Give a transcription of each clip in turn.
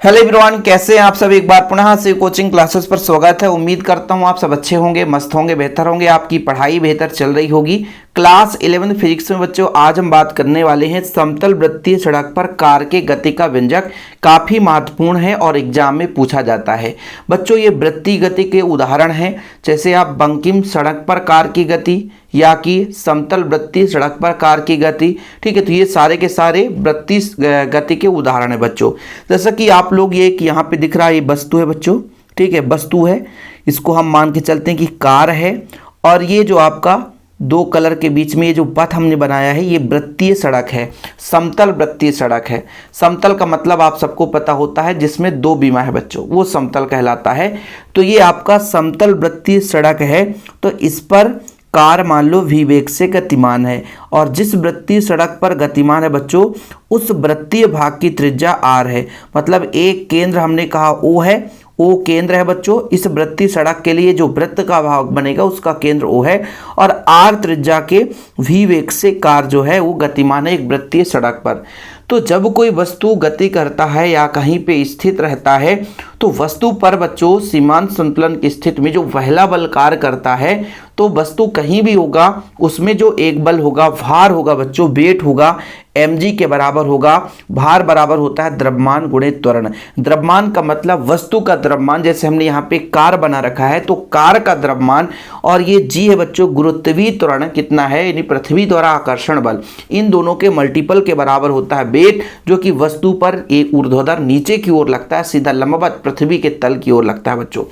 Hello everyone, कैसे हैं आप सब। एक बार पुनः से कोचिंग क्लासेस पर स्वागत है। उम्मीद करता हूं आप सब अच्छे होंगे, मस्त होंगे, बेहतर होंगे, आपकी पढ़ाई बेहतर चल रही होगी। क्लास 11 फिजिक्स में बच्चों आज हम बात करने वाले हैं समतल वृत्तीय सड़क पर कार के गति का व्यंजक। काफ़ी महत्वपूर्ण है और एग्जाम में पूछा जाता है बच्चों। ये वृत्तीय गति के उदाहरण हैं, जैसे आप बंकिम सड़क पर कार की गति या कि समतल वृत्तीय सड़क पर कार की गति। ठीक है, तो ये सारे के सारे वृत्तीय गति के उदाहरण है बच्चों। जैसा कि आप लोग ये कि यहाँ पे दिख रहा है, ये वस्तु है बच्चों। ठीक है, वस्तु है, इसको हम मान के चलते हैं कि कार है। और ये जो आपका दो कलर के बीच में ये जो पथ हमने बनाया है, ये वृत्तीय सड़क है, समतल वृत्तीय सड़क है। समतल का मतलब आप सबको पता होता है जिसमें दो बीमा है बच्चों, वो समतल कहलाता है। तो ये आपका समतल वृत्तीय सड़क है। तो इस पर कार मान लो v वेग से गतिमान है, और जिस वृत्तीय सड़क पर गतिमान है बच्चों, उस वृत्तीय भाग की त्रिज्या r है। मतलब एक केंद्र हमने कहा O है, O केंद्र है बच्चों। इस वृत्तीय सड़क के लिए जो वृत्त का भाग बनेगा उसका केंद्र O है, और r त्रिज्या के v वेग से कार जो है वो गतिमान है एक वृत्तीय सड़क पर। तो जब कोई वस्तु गति करता है या कहीं पे स्थित रहता है, तो वस्तु पर बच्चों सीमांत संतुलन की स्थिति में जो पहला बल कार्य करता है, तो वस्तु कहीं भी होगा उसमें जो एक बल होगा, भार होगा बच्चों, वेट होगा, mg के बराबर होगा। भार बराबर होता है द्रव्यमान गुणित त्वरण। द्रव्यमान का मतलब वस्तु का द्रव्यमान, जैसे हमने यहाँ पे कार बना रखा है तो कार का द्रव्यमान, और ये g है बच्चों गुरुत्वीय त्वरण कितना है, यानी पृथ्वी द्वारा आकर्षण बल, इन दोनों के मल्टीपल के बराबर होता है वेट, जो कि वस्तु पर एक ऊर्ध्वाधर नीचे की ओर लगता है, सीधा लंबवत पृथ्वी के तल की ओर लगता है बच्चों।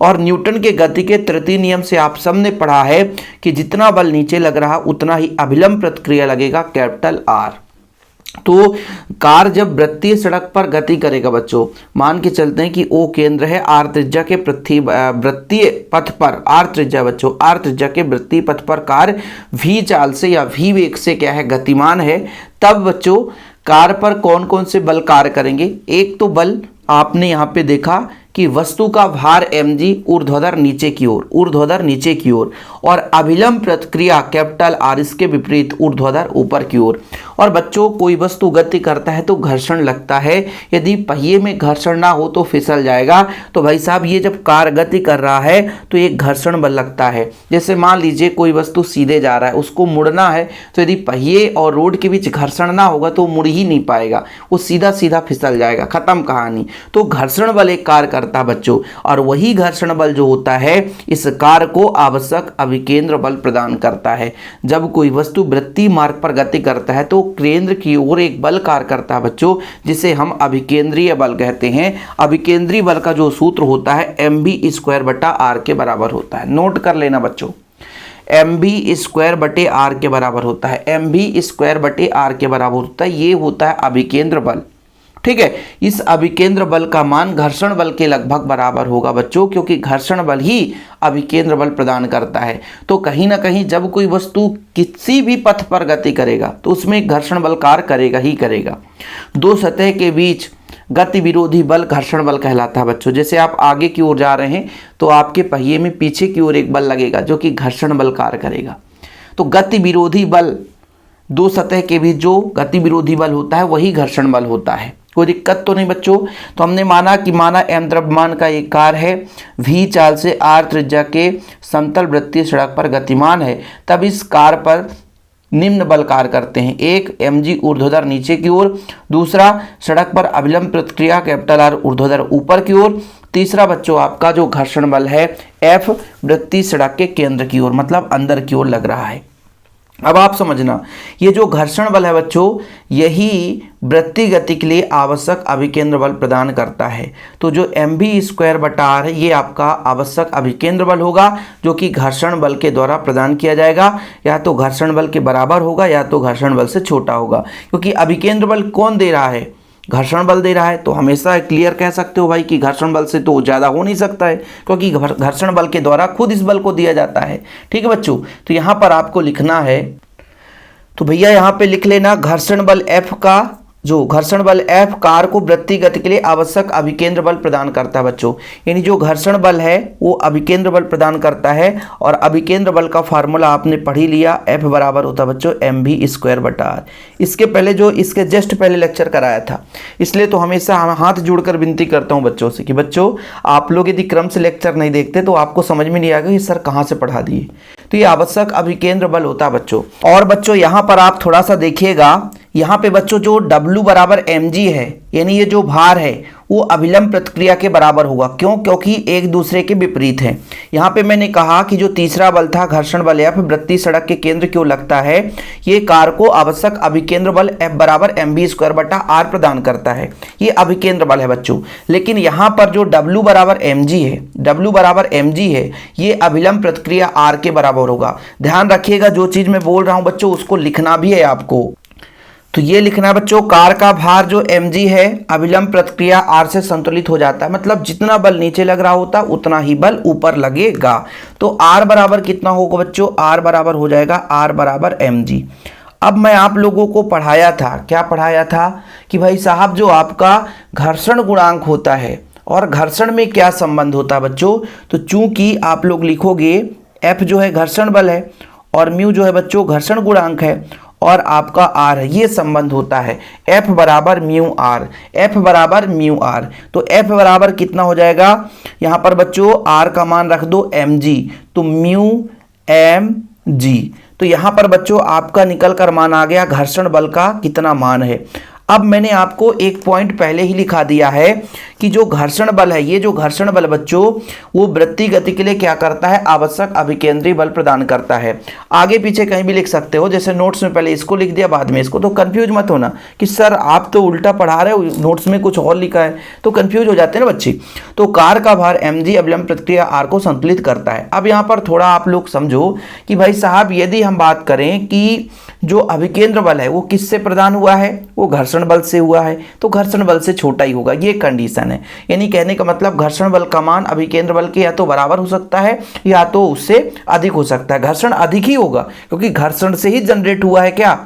और न्यूटन के गति के तृतीय नियम से आप सबने पढ़ा है कि जितना बल नीचे लग रहा उतना ही अभिलंब प्रतिक्रिया लगेगा, कैपिटल R। तो कार जब वृत्तीय सड़क पर गति करेगा बच्चों, मान के चलते हैं कि O केंद्र है, R त्रिज्या के वृत्तीय पथ पर, R त्रिज्या बच्चों, R त्रिज्या के वृत्तीय पथ पर कार V चाल से या V वेग से क्या है, गतिमान है। तब बच्चों कार पर कौन कौन से बल कार्य करेंगे। एक तो बल आपने यहाँ पे देखा कि वस्तु का भार mg ऊर्ध्वाधर नीचे की ओर, ऊर्ध्वाधर नीचे की ओर, और अभिलंब प्रतिक्रिया कैपिटल R इसके विपरीत ऊर्ध्वाधर ऊपर की ओर। और बच्चों कोई वस्तु गति करता है तो घर्षण लगता है, यदि पहिए में घर्षण ना हो तो फिसल जाएगा। तो भाई साहब ये जब कार गति कर रहा है तो एक घर्षण बल लगता है। जैसे मान लीजिए कोई वस्तु सीधे जा रहा है, उसको मुड़ना है, तो यदि पहिए और रोड के बीच घर्षण ना होगा तो मुड़ ही नहीं पाएगा, वो सीधा सीधा फिसल जाएगा, खत्म कहानी। तो घर्षण बल एक कार करता बच्चों, और वही घर्षण बल जो होता है इस कार को आवश्यक अभिकेंद्र बल प्रदान करता है। जब कोई वस्तु वृत्तीय मार्ग पर गति करता है तो केंद्र की ओर एक बल कार्य करता है बच्चों, जिसे हम अभिकेंद्रीय बल कहते हैं। अभिकेंद्रीय बल का जो सूत्र होता है mv² बटा r के बराबर होता है। नोट कर लेना बच्चों, mv² बटे r के बराबर होता है, mv² बटे r के बराबर होता है, ये होता है अभिकेंद्र बल। ठीक है, इस अभिकेंद्र बल का मान घर्षण बल के लगभग बराबर होगा बच्चों, क्योंकि घर्षण बल ही अभिकेंद्र बल प्रदान करता है। तो कहीं ना कहीं जब कोई वस्तु किसी भी पथ पर गति करेगा तो उसमें घर्षण बल कार्य करेगा ही करेगा। दो सतह के बीच गति विरोधी बल घर्षण बल कहलाता है बच्चों। जैसे आप आगे की ओर जा रहे हैं तो आपके पहिए में पीछे की ओर एक बल लगेगा जो कि घर्षण बल कार्य करेगा। तो गति विरोधी बल, दो सतह के बीच जो गति विरोधी बल होता है वही घर्षण बल होता है। कोई दिक्कत तो नहीं बच्चों। तो हमने माना कि m द्रव्यमान का एक कार है, v चाल से r त्रिज्या के समतल वृत्तीय सड़क पर गतिमान है, तब इस कार पर निम्न बल कार्य करते हैं। एक mg ऊर्ध्वाधर नीचे की ओर, दूसरा सड़क पर अभिलंब प्रतिक्रिया कैपिटल R ऊर्ध्वाधर ऊपर की ओर, तीसरा बच्चों आपका जो घर्षण बल है F वृत्तीय सड़क के केंद्र की ओर, मतलब अंदर की ओर लग रहा है। अब आप समझना, ये जो घर्षण बल है बच्चों, यही वृत्तीय गति के लिए आवश्यक अभिकेंद्र बल प्रदान करता है। तो जो mv² बटा r है ये आपका आवश्यक अभिकेंद्र बल होगा, जो कि घर्षण बल के द्वारा प्रदान किया जाएगा। या तो घर्षण बल के बराबर होगा या तो घर्षण बल से छोटा होगा, क्योंकि अभिकेंद्र बल कौन दे रहा है, घर्षण बल दे रहा है। तो हमेशा क्लियर कह सकते हो भाई कि घर्षण बल से तो ज़्यादा हो नहीं सकता है, क्योंकि घर्षण बल के द्वारा खुद इस बल को दिया जाता है। ठीक है बच्चों, तो यहाँ पर आपको लिखना है, तो भैया यहाँ पे लिख लेना घर्षण बल F का जो घर्षण बल F कार को वृत्तीय गति के लिए आवश्यक अभिकेंद्र बल प्रदान करता है बच्चों। यानी जो घर्षण बल है वो अभिकेंद्र बल प्रदान करता है, और अभिकेंद्र बल का फार्मूला आपने पढ़ ही लिया, F बराबर होता है बच्चों mv²/r। इसके पहले जो इसके जस्ट पहले लेक्चर कराया था, इसलिए तो हमेशा हाथ जोड़कर विनती करता हूँ बच्चों से कि बच्चों आप लोग यदि क्रम से लेक्चर नहीं देखते तो आपको समझ में नहीं आएगा कि सर कहाँ से पढ़ा दिए। तो ये आवश्यक अभिकेंद्र बल होता है बच्चों। और बच्चों यहाँ पर आप थोड़ा सा देखिएगा, यहाँ पे बच्चों जो W बराबर mg है, यानी ये जो भार है वो अभिलंब प्रतिक्रिया के बराबर होगा। क्यों? क्योंकि एक दूसरे के विपरीत है। यहाँ पे मैंने कहा कि जो तीसरा बल था घर्षण बल F वृत्तीय सड़क के केंद्र की ओर लगता है, ये कार को आवश्यक अभिकेंद्र बल F बराबर mv²/r प्रदान करता है। ये अभिकेंद्र बल है बच्चों। लेकिन यहाँ पर जो W बराबर mg है, W बराबर mg है, ये अभिलंब प्रतिक्रिया R के बराबर होगा। ध्यान रखिएगा, जो चीज मैं बोल रहा हूँ बच्चों उसको लिखना भी है आपको। तो ये लिखना है बच्चों, कार का भार जो mg है अभिलंब प्रतिक्रिया R से संतुलित हो जाता है। मतलब जितना बल नीचे लग रहा होता उतना ही बल ऊपर लगेगा। तो R बराबर कितना होगा बच्चों? R बराबर हो जाएगा R बराबर mg। अब मैं आप लोगों को पढ़ाया था, क्या पढ़ाया था कि भाई साहब जो आपका घर्षण गुणांक होता है और घर्षण में क्या संबंध होता है बच्चों। तो चूंकि आप लोग लिखोगे F जो है घर्षण बल है और म्यू जो है बच्चों घर्षण गुणांक है और आपका R है, ये संबंध होता है F बराबर म्यू R, F बराबर म्यू R। तो F बराबर कितना हो जाएगा यहाँ पर बच्चों? R का मान रख दो mg, तो म्यू mg। तो यहाँ पर बच्चों आपका निकल कर मान आ गया घर्षण बल का कितना मान है। अब मैंने आपको एक पॉइंट पहले ही लिखा दिया है कि जो घर्षण बल है, ये जो घर्षण बल बच्चों वो वृत्तीय गति के लिए क्या करता है? आवश्यक अभिकेंद्री बल प्रदान करता है। आगे पीछे कहीं भी लिख सकते हो, जैसे नोट्स में पहले इसको लिख दिया बाद में इसको, तो कंफ्यूज मत होना कि सर आप तो उल्टा पढ़ा रहे हो, नोट्स में कुछ और लिखा है, तो कंफ्यूज हो जाते हैं ना बच्चे। तो कार का भार mg अभिलंब प्रतिक्रिया R को संतुलित करता है। अब यहाँ पर थोड़ा आप लोग समझो कि भाई साहब यदि हम बात करें कि जो अभिकेंद्र बल है वो किससे प्रदान हुआ है? वो घर्षण बल से हुआ है, तो घर्षण बल से छोटा ही होगा, ये कंडीशन है। यानी कहने का मतलब घर्षण बल का मान अभिकेंद्र बल के या तो बराबर हो सकता है या तो उससे अधिक हो सकता है। घर्षण अधिक ही होगा क्योंकि घर्षण से ही जनरेट हुआ है क्या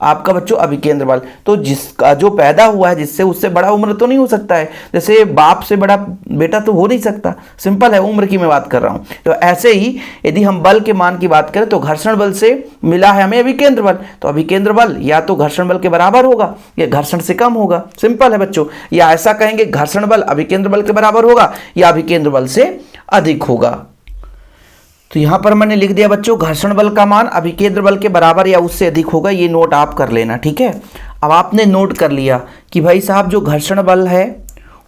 आपका बच्चों अभिकेंद्र बल। तो जिसका जो पैदा हुआ है जिससे, उससे बड़ा उम्र तो नहीं हो सकता है। जैसे बाप से बड़ा बेटा तो हो नहीं सकता, सिंपल है, उम्र की मैं बात कर रहा हूं। तो ऐसे ही यदि हम बल के मान की बात करें तो घर्षण बल से मिला है हमें अभिकेंद्र बल, तो अभिकेंद्र बल या तो घर्षण बल के बराबर होगा या घर्षण से कम होगा। सिंपल है बच्चों। या ऐसा कहेंगे घर्षण बल अभिकेंद्र बल के बराबर होगा या अभिकेंद्र बल से अधिक होगा। तो यहाँ पर मैंने लिख दिया बच्चों घर्षण बल का मान अभिकेंद्र बल के बराबर या उससे अधिक होगा। ये नोट आप कर लेना, ठीक है। अब आपने नोट कर लिया कि भाई साहब जो घर्षण बल है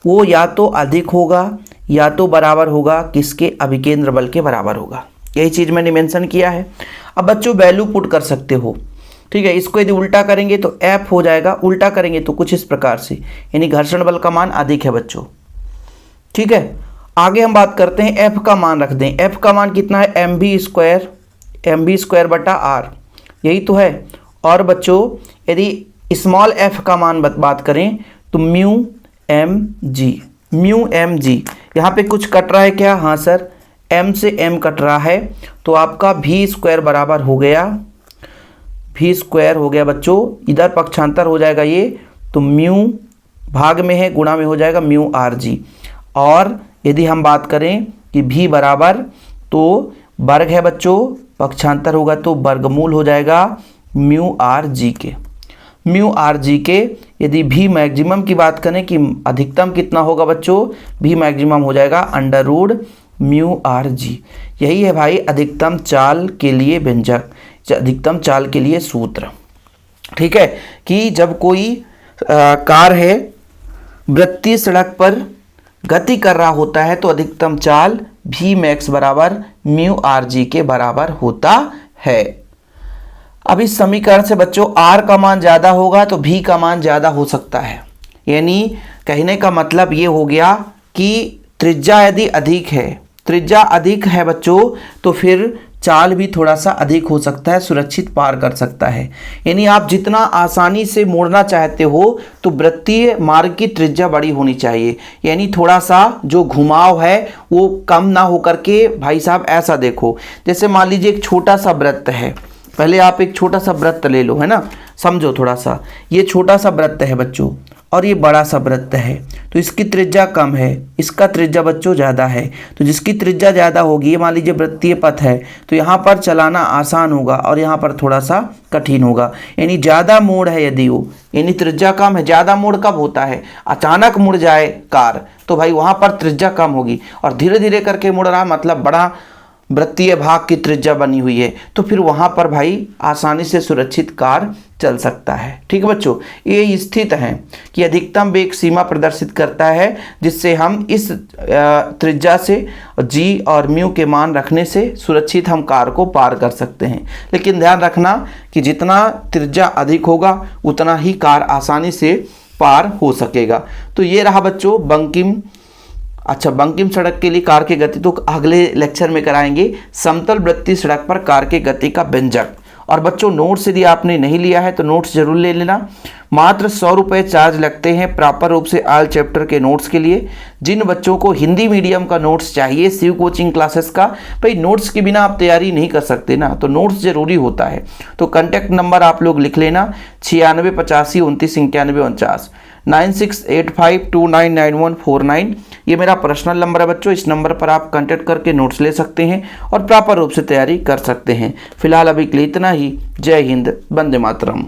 वो या तो अधिक होगा या तो बराबर होगा किसके? अभिकेंद्र बल के बराबर होगा। यही चीज़ मैंने मेंशन किया है। अब बच्चों वैल्यू पुट कर सकते हो, ठीक है। इसको यदि उल्टा करेंगे तो F हो जाएगा, उल्टा करेंगे तो कुछ इस प्रकार से, यानी घर्षण बल का मान अधिक है बच्चों, ठीक है। आगे हम बात करते हैं F का मान रख दें। F का मान कितना है? mv²/r, यही तो है। और बच्चों यदि स्मॉल f का मान बात करें तो म्यू mg। यहाँ पे कुछ कट रहा है क्या? हाँ सर, m से m कट रहा है, तो आपका v² बराबर हो गया, v² हो गया बच्चों। इधर पक्षांतर हो जाएगा ये, तो म्यू भाग में है गुणा में हो जाएगा म्यू rg। और यदि हम बात करें कि v बराबर, तो वर्ग है बच्चों, पक्षांतर होगा तो वर्गमूल हो जाएगा म्यू rg के। म्यू rg के यदि v मैक्सिमम की बात करें कि अधिकतम कितना होगा बच्चों? v मैक्सिमम हो जाएगा अंडर रूट म्यू rg। यही है भाई अधिकतम चाल के लिए व्यंजक, अधिकतम चाल के लिए सूत्र, ठीक है। कि जब कोई कार है वृत्तीय सड़क पर गति कर रहा होता है तो अधिकतम चाल v मैक्स बराबर म्यू rg के बराबर होता है। अब इस समीकरण से बच्चों r का मान ज़्यादा होगा तो v का मान ज़्यादा हो सकता है। यानी कहने का मतलब ये हो गया कि त्रिज्या यदि अधिक है, त्रिज्या अधिक है बच्चों, तो फिर चाल भी थोड़ा सा अधिक हो सकता है, सुरक्षित पार कर सकता है। यानी आप जितना आसानी से मोड़ना चाहते हो तो वृत्तीय मार्ग की त्रिज्या बड़ी होनी चाहिए। यानी थोड़ा सा जो घुमाव है वो कम ना हो करके, भाई साहब ऐसा देखो, जैसे मान लीजिए एक छोटा सा वृत्त है, पहले आप एक छोटा सा वृत्त ले लो, है ना। समझो थोड़ा सा, ये छोटा सा वृत्त है बच्चों और ये बड़ा सा वृत्त है, तो इसकी त्रिज्या कम है, इसका त्रिज्या बच्चों ज़्यादा है। तो जिसकी त्रिज्या ज़्यादा होगी, ये मान लीजिए वृत्तीय पथ है, तो यहाँ पर चलाना आसान होगा और यहाँ पर थोड़ा सा कठिन होगा। यानी ज़्यादा मोड़ है यदि वो, यानी त्रिज्या कम है। ज़्यादा मोड़ कब होता है? अचानक मुड़ जाए कार, तो भाई वहाँ पर त्रिज्या कम होगी, और धीरे धीरे करके मुड़ रहा मतलब बड़ा वृत्तीय भाग की त्रिज्या बनी हुई है, तो फिर वहाँ पर भाई आसानी से सुरक्षित कार चल सकता है। ठीक है बच्चों, ये स्थित है कि अधिकतम वेग सीमा प्रदर्शित करता है, जिससे हम इस त्रिज्या से जी और म्यू के मान रखने से सुरक्षित हम कार को पार कर सकते हैं। लेकिन ध्यान रखना कि जितना त्रिज्या अधिक होगा उतना ही कार आसानी से पार हो सकेगा। तो ये रहा बच्चों बंकिम बंकिम सड़क के लिए कार की गति तो अगले लेक्चर में कराएंगे। समतल वृत्तीय सड़क पर कार की गति का व्यंजक। और बच्चों नोट्स यदि आपने नहीं लिया है तो नोट्स जरूर ले लेना। मात्र 100 रुपये चार्ज लगते हैं प्रॉपर रूप से ऑल चैप्टर के नोट्स के लिए। जिन बच्चों को हिंदी मीडियम का नोट्स चाहिए शिव कोचिंग क्लासेस का, भाई नोट्स के बिना आप तैयारी नहीं कर सकते ना, तो नोट्स जरूरी होता है। तो कॉन्टैक्ट नंबर आप लोग लिख लेना 96 85 29 91 49 9685299149। ये मेरा पर्सनल नंबर है बच्चों, इस नंबर पर आप कांटेक्ट करके नोट्स ले सकते हैं और प्रॉपर रूप से तैयारी कर सकते हैं। फिलहाल अभी के लिए इतना ही। जय हिंद, वंदे मातरम।